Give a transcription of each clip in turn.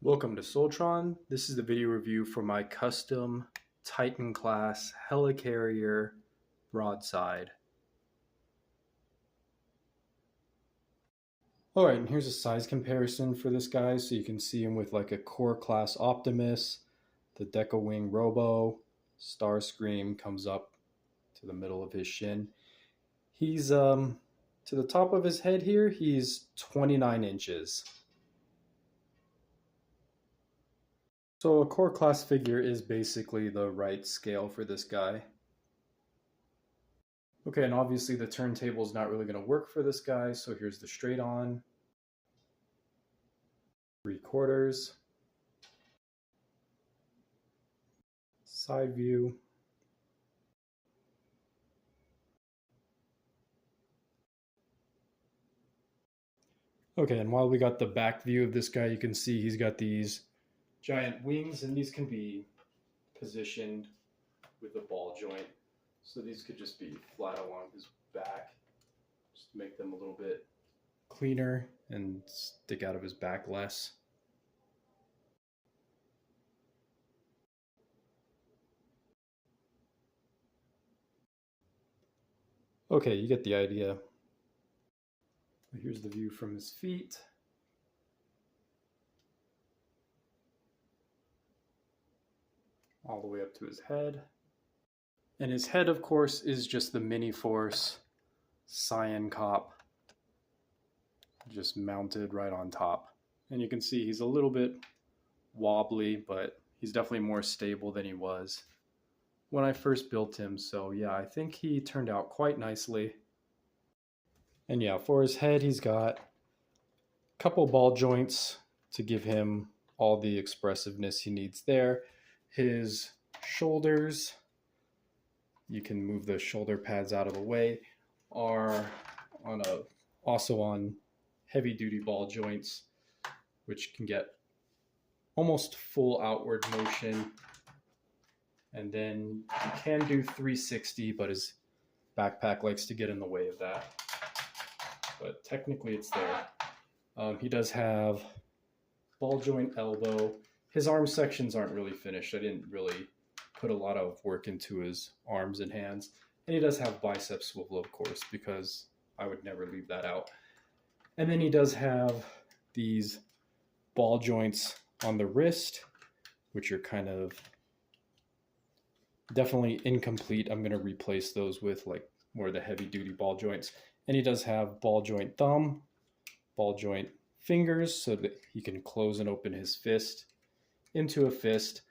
Welcome to Soltron. This is the video review for my custom Titan class Helicarrier Broadside. Alright, and here's a size comparison for this guy so you can see him with like a core class Optimus, the Deca Wing Robo, Starscream comes up to the middle of his shin. He's to the top of his head here, he's 29 inches. So a core class figure is basically the right scale for this guy. Okay, and obviously the turntable is not really going to work for this guy, so here's the straight on, 3/4, side view, okay, and while we got the back view of this guy, you can see he's got these giant wings, and these can be positioned with a ball joint. So these could just be flat along his back, just to make them a little bit cleaner and stick out of his back less. Okay, you get the idea. Here's the view from his feet. All the way up to his head. And his head, of course, is just the Mini Force Cyan Cop, just mounted right on top. And you can see he's a little bit wobbly, but he's definitely more stable than he was when I first built him. So yeah, I think he turned out quite nicely. And yeah, for his head, he's got a couple ball joints to give him all the expressiveness he needs there. His shoulders, you can move the shoulder pads out of the way, are also on heavy duty ball joints, which can get almost full outward motion. And then you can do 360, but his backpack likes to get in the way of that. But technically it's there. He does have ball joint elbow. His arm sections aren't really finished. I didn't really put a lot of work into his arms and hands. And he does have bicep swivel, of course, because I would never leave that out. And then he does have these ball joints on the wrist, which are kind of definitely incomplete. I'm going to replace those with like more of the heavy duty ball joints. And he does have ball joint thumb, ball joint fingers, so that he can close and open his fist into a fist.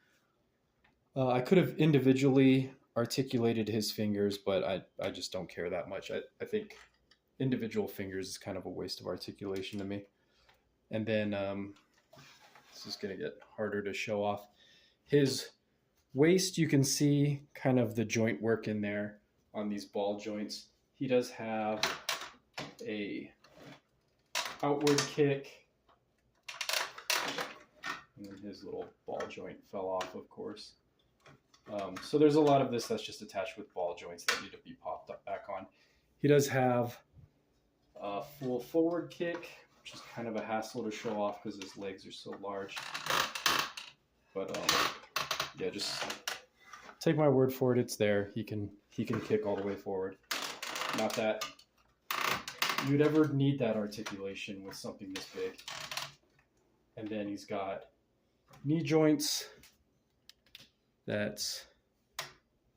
I could have individually articulated his fingers, but I just don't care that much. I think individual fingers is kind of a waste of articulation to me. And then this is going to get harder to show off. His waist, you can see kind of the joint work in there on these ball joints. He does have a outward kick, and then his little ball joint fell off, of course. So there's a lot of this that's just attached with ball joints that need to be popped up back on. He does have a full forward kick, which is kind of a hassle to show off because his legs are so large. But yeah, just take my word for it, it's there. He can kick all the way forward. Not that you'd ever need that articulation with something this big. And then he's got knee joints. That's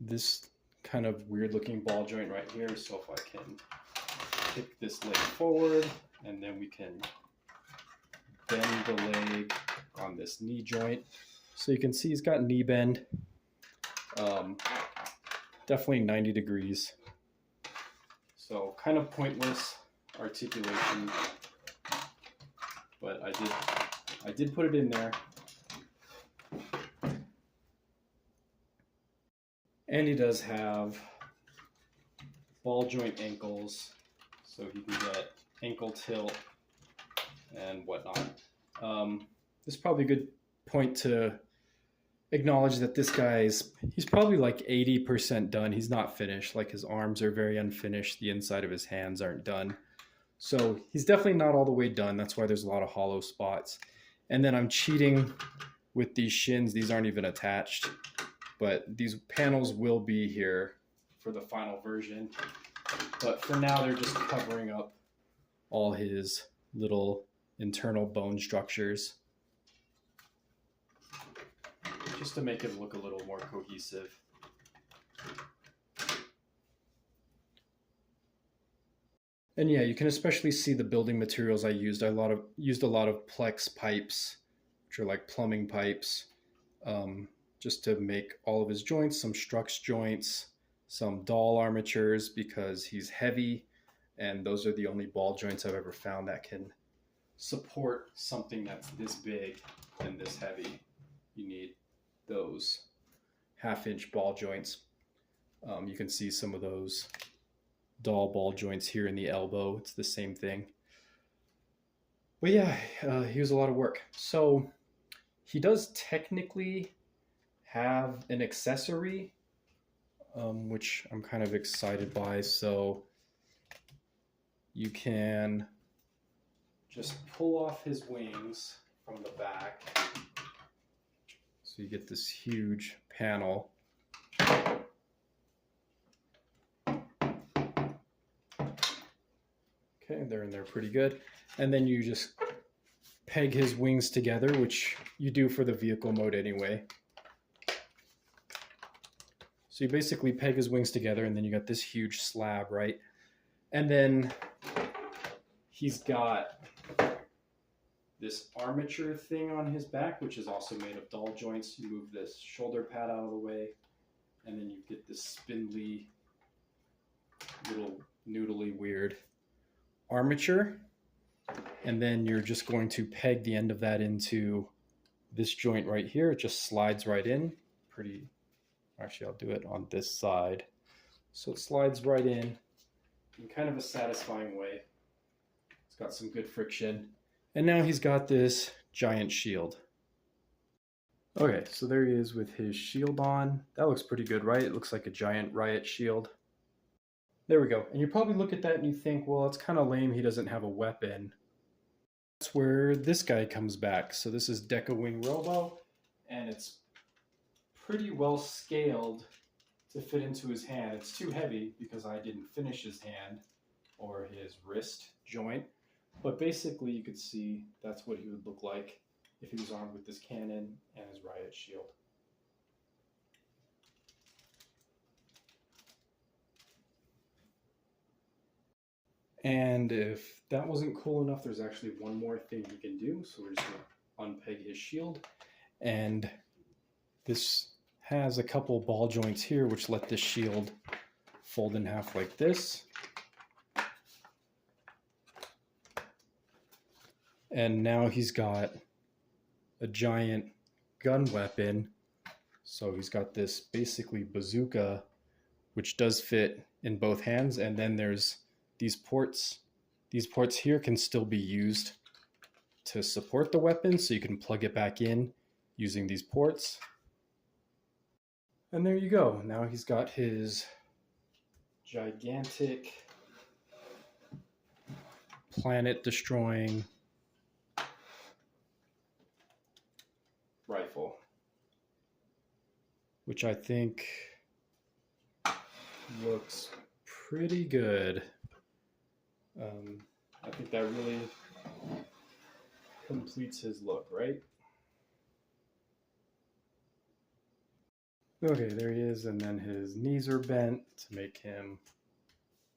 this kind of weird looking ball joint right here. So if I can kick this leg forward, and then we can bend the leg on this knee joint. So you can see he's got knee bend. Definitely 90 degrees. So kind of pointless articulation, but I did put it in there. And he does have ball joint ankles, so he can get ankle tilt and whatnot. This is probably a good point to acknowledge that this guy's, he's probably like 80% done. He's not finished. Like his arms are very unfinished. The inside of his hands aren't done. So he's definitely not all the way done. That's why there's a lot of hollow spots. And then I'm cheating with these shins. These aren't even attached, but these panels will be here for the final version. But for now, they're just covering up all his little internal bone structures, just to make it look a little more cohesive. And yeah, you can especially see the building materials I used. I used a lot of Plex pipes, which are like plumbing pipes, just to make all of his joints, some Strux joints, some Dahl armatures because he's heavy, and those are the only ball joints I've ever found that can support something that's this big and this heavy. You need those 1/2-inch ball joints. You can see some of those Dahl ball joints here in the elbow. It's the same thing. But yeah, he was a lot of work. So he does technically have an accessory, which I'm kind of excited by. So you can just pull off his wings from the back. So you get this huge panel. Okay, they're in there pretty good. And then you just peg his wings together, which you do for the vehicle mode anyway. So you basically peg his wings together, and then you got this huge slab, right? And then he's got this armature thing on his back, which is also made of Dahl joints. You move this shoulder pad out of the way, and then you get this spindly, little noodly weird armature. And then you're just going to peg the end of that into this joint right here. It just slides right in. Actually, I'll do it on this side. So it slides right in kind of a satisfying way. It's got some good friction. And now he's got this giant shield. Okay, so there he is with his shield on. That looks pretty good, right? It looks like a giant riot shield. There we go. And you probably look at that and you think, well, it's kind of lame he doesn't have a weapon. That's where this guy comes back. So this is Deca Wing Robo, and it's pretty well scaled to fit into his hand. It's too heavy because I didn't finish his hand or his wrist joint. But basically you could see that's what he would look like if he was armed with this cannon and his riot shield. And if that wasn't cool enough, there's actually one more thing he can do. So we're just going to unpeg his shield. And this has a couple ball joints here which let this shield fold in half like this. And now he's got a giant gun weapon. So he's got this basically bazooka, which does fit in both hands. And then there's these ports. These ports here can still be used to support the weapon, so you can plug it back in using these ports. And there you go. Now he's got his gigantic planet-destroying rifle, which I think looks pretty good. I think that really completes his look, right? Okay, there he is, and then his knees are bent to make him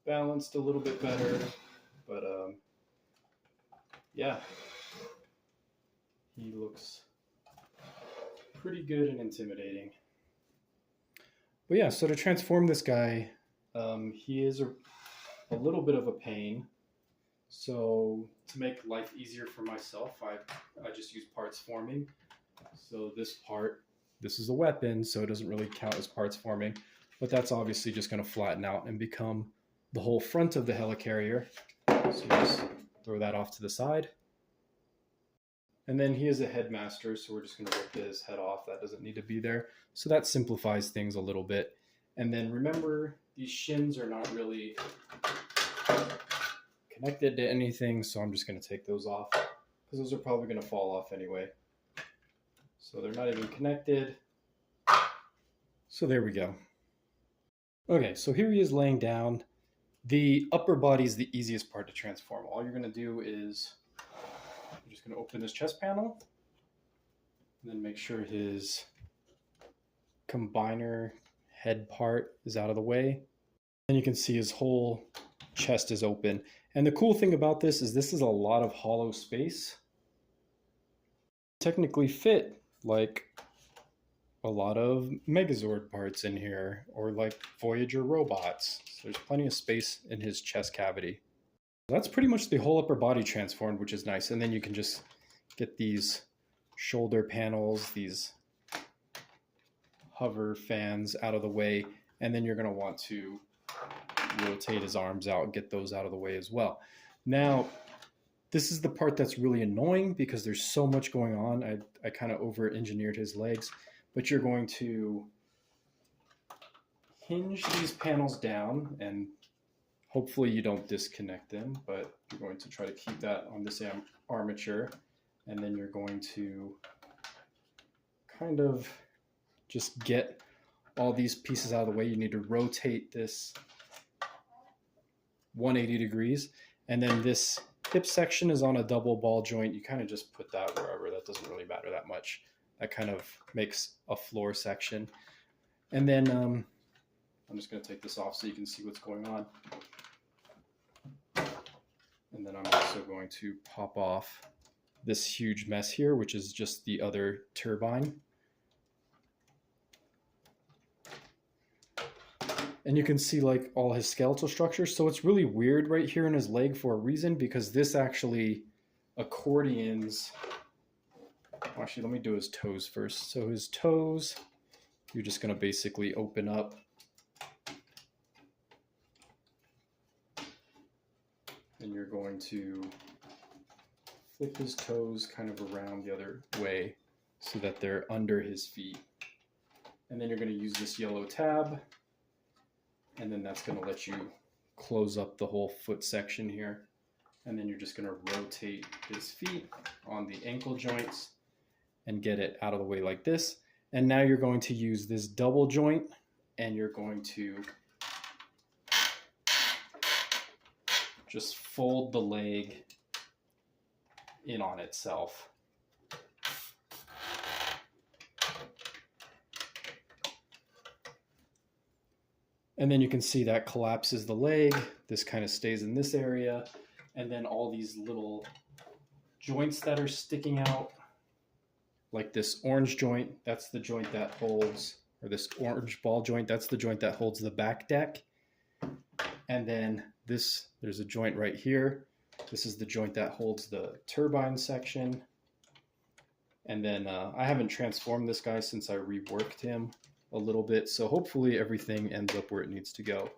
balanced a little bit better, but yeah, he looks pretty good and intimidating. But yeah, so to transform this guy, he is a little bit of a pain. So to make life easier for myself, I just use parts forming. So this part, this is a weapon, so it doesn't really count as parts forming, but that's obviously just going to flatten out and become the whole front of the helicarrier. So just throw that off to the side. And then he is a headmaster, so we're just going to rip his head off. That doesn't need to be there. So that simplifies things a little bit. And then remember, these shins are not really connected to anything, so I'm just going to take those off because those are probably going to fall off anyway. So they're not even connected. So there we go. Okay, so here he is laying down. The upper body is the easiest part to transform. All you're going to do is, I'm just going to open this chest panel, and then make sure his combiner head part is out of the way. And you can see his whole chest is open. And the cool thing about this is a lot of hollow space. Technically fit like a lot of Megazord parts in here, or like Voyager robots. So there's plenty of space in his chest cavity. That's pretty much the whole upper body transformed, which is nice. And then you can just get these shoulder panels, these hover fans out of the way. And then you're going to want to rotate his arms out and get those out of the way as well. Now, this is the part that's really annoying because there's so much going on. I kind of over-engineered his legs. But you're going to hinge these panels down, and hopefully you don't disconnect them, but you're going to try to keep that on this armature. And then you're going to kind of just get all these pieces out of the way. You need to rotate this 180 degrees. And then this hip section is on a double ball joint. You kind of just put that wherever. That doesn't really matter that much. That kind of makes a floor section. And then I'm just going to take this off so you can see what's going on. And then I'm also going to pop off this huge mess here, which is just the other turbine. And you can see like all his skeletal structure. So it's really weird right here in his leg for a reason, because this actually accordions. Actually, let me do his toes first. So his toes, you're just going to basically open up. And you're going to flip his toes kind of around the other way so that they're under his feet. And then you're going to use this yellow tab. And then that's going to let you close up the whole foot section here. And then you're just going to rotate his feet on the ankle joints and get it out of the way like this. And now you're going to use this double joint, and you're going to just fold the leg in on itself. And then you can see that collapses the leg. This kind of stays in this area. And then all these little joints that are sticking out, like this orange joint, that's the joint that holds, or this orange ball joint, that's the joint that holds the back deck. And then there's a joint right here. This is the joint that holds the turbine section. And then I haven't transformed this guy since I reworked him a little bit. So hopefully everything ends up where it needs to go.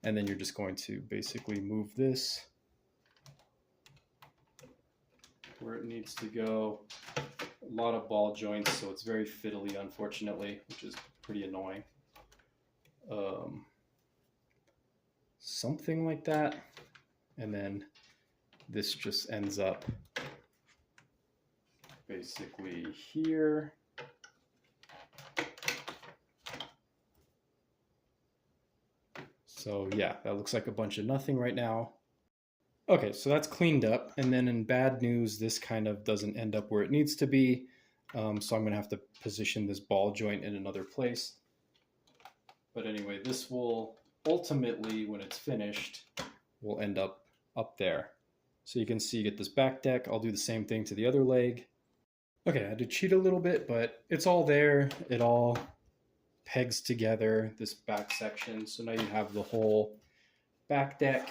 And then you're just going to basically move this where it needs to go. A lot of ball joints, so it's very fiddly, unfortunately, which is pretty annoying. Something like that. And then this just ends up basically here. So yeah, that looks like a bunch of nothing right now. Okay, so that's cleaned up. And then in bad news, this kind of doesn't end up where it needs to be. So I'm going to have to position this ball joint in another place. But anyway, this will ultimately, when it's finished, will end up there. So you can see you get this back deck. I'll do the same thing to the other leg. Okay, I had to cheat a little bit, but it's all there. It all pegs together, this back section. So now you have the whole back deck.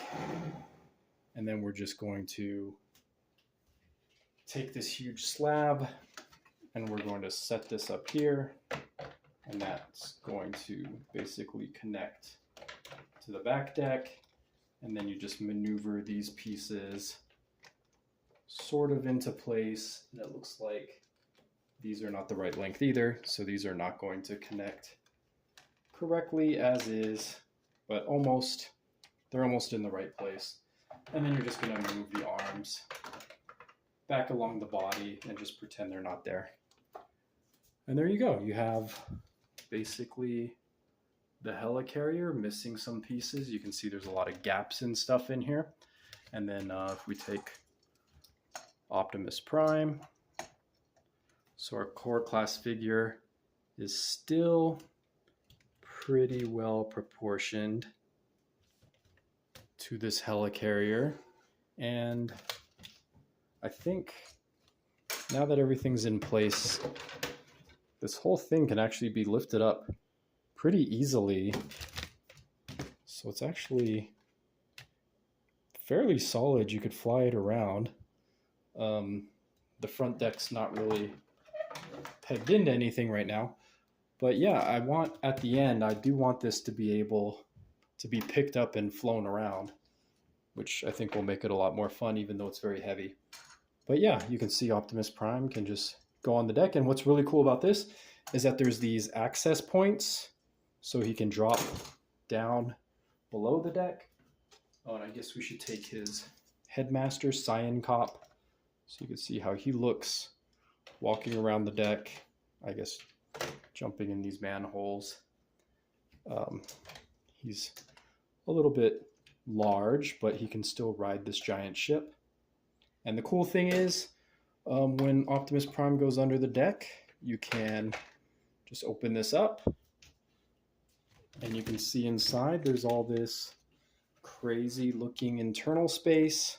And then we're just going to take this huge slab and we're going to set this up here. And that's going to basically connect to the back deck. And then you just maneuver these pieces sort of into place. And it looks like these are not the right length either. So these are not going to connect correctly as is, but they're almost in the right place. And then you're just going to move the arms back along the body and just pretend they're not there. And there you go. You have basically the Helicarrier missing some pieces. You can see there's a lot of gaps and stuff in here. And then if we take Optimus Prime, so our core class figure is still pretty well proportioned to this Helicarrier. And I think now that everything's in place, this whole thing can actually be lifted up pretty easily. So it's actually fairly solid. You could fly it around. The front deck's not really pegged into anything right now. But yeah, at the end, I do want this to be able to be picked up and flown around, which I think will make it a lot more fun, even though it's very heavy. But yeah, you can see Optimus Prime can just go on the deck. And what's really cool about this is that there's these access points, so he can drop down below the deck. Oh, and I guess we should take his headmaster, Cyan Cop, so you can see how he looks walking around the deck, I guess jumping in these manholes. He's a little bit large, but he can still ride this giant ship. And the cool thing is, when Optimus Prime goes under the deck, you can just open this up, and you can see inside there's all this crazy looking internal space,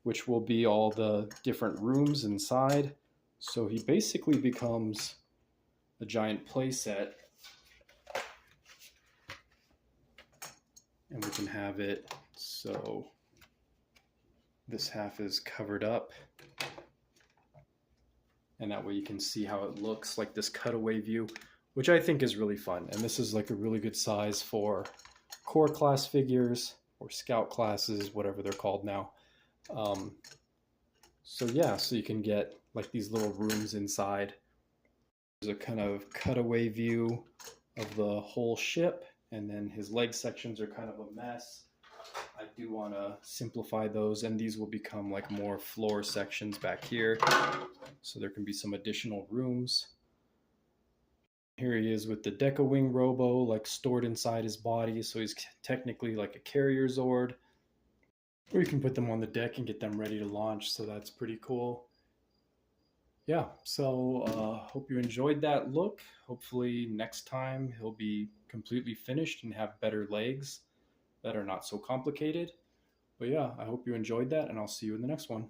which will be all the different rooms inside. So he basically becomes a giant play set, and we can have it so this half is covered up, and that way you can see how it looks like this cutaway view, which I think is really fun. And this is like a really good size for core class figures or scout classes, whatever they're called now. So yeah, so you can get like these little rooms inside. There's a kind of cutaway view of the whole ship, and then his leg sections are kind of a mess. I do want to simplify those, and these will become like more floor sections back here, so there can be some additional rooms. Here he is with the Deca Wing Robo like stored inside his body, so he's technically like a carrier Zord. Or you can put them on the deck and get them ready to launch, so that's pretty cool. Yeah, so hope you enjoyed that look. Hopefully next time he'll be completely finished and have better legs that are not so complicated. But yeah, I hope you enjoyed that, and I'll see you in the next one.